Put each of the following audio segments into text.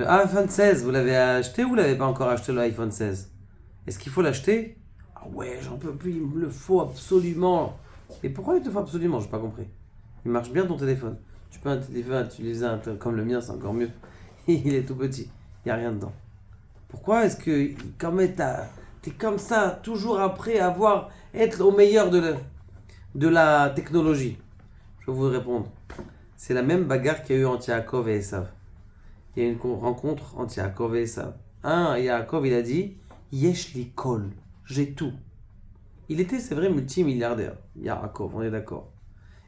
Le iPhone 16, vous l'avez acheté ou vous l'avez pas encore acheté le iPhone 16? Est-ce qu'il faut l'acheter? Ah ouais, j'en peux plus, il me le faut absolument. Et pourquoi il te faut absolument? J'ai pas compris. Il marche bien ton téléphone. Tu peux un téléphone utiliser comme le mien, c'est encore mieux. Il est tout petit, il n'y a rien dedans. Pourquoi est-ce que comme t'es comme ça, toujours après avoir être au meilleur de la technologie? Je vais vous répondre. C'est la même bagarre qu'il y a eu entre Yaakov et Esav. Il y a une rencontre entre Yaakov et Esav. Yaakov, il a dit Yesh li kol, j'ai tout. Il était, c'est vrai, multimilliardaire. Yaakov, on est d'accord.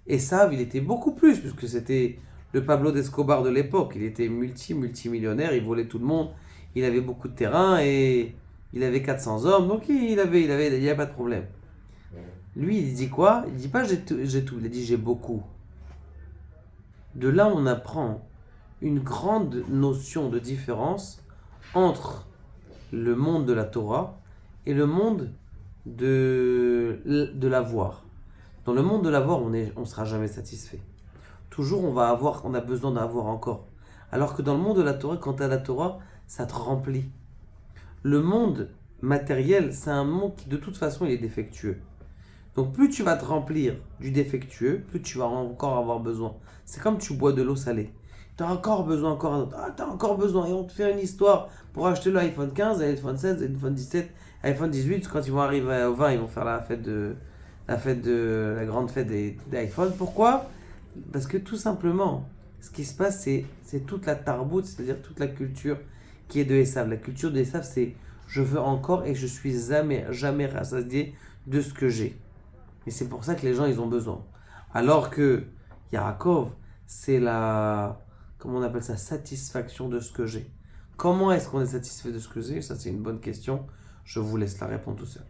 Esav, il était beaucoup plus, puisque c'était le Pablo d'Escobar de l'époque. Il était multimillionnaire, il volait tout le monde, il avait beaucoup de terrain et il avait 400 hommes, donc il y avait pas de problème. Lui, il dit quoi? Il dit pas j'ai tout, il a dit j'ai beaucoup. De là, on apprend une grande notion de différence entre le monde de la Torah et le monde de l'avoir. Dans le monde de l'avoir, on sera jamais satisfait. Toujours on a besoin d'avoir encore. Alors que dans le monde de la Torah, quand tu as la Torah, ça te remplit. Le monde matériel, c'est un monde qui de toute façon il est défectueux. Donc plus tu vas te remplir du défectueux, plus tu vas encore avoir besoin. C'est comme tu bois de l'eau salée. Tu as encore besoin, encore un autre. Ah, tu as encore besoin. Et on te fait une histoire pour acheter l'iPhone 15, l'iPhone 16, l'iPhone 17, l'iPhone 18. Quand ils vont arriver au 20, ils vont faire la grande fête des iPhones. Pourquoi? Parce que tout simplement, ce qui se passe, c'est toute la tarboute, c'est-à-dire toute la culture qui est de Esav. La culture de Esav, c'est je veux encore et je suis jamais rassasié de ce que j'ai. Et c'est pour ça que les gens, ils ont besoin. Alors que Yaakov, c'est comment on appelle ça, satisfaction de ce que j'ai. Comment est-ce qu'on est satisfait de ce que j'ai? Ça, c'est une bonne question. Je vous laisse la répondre tout seul.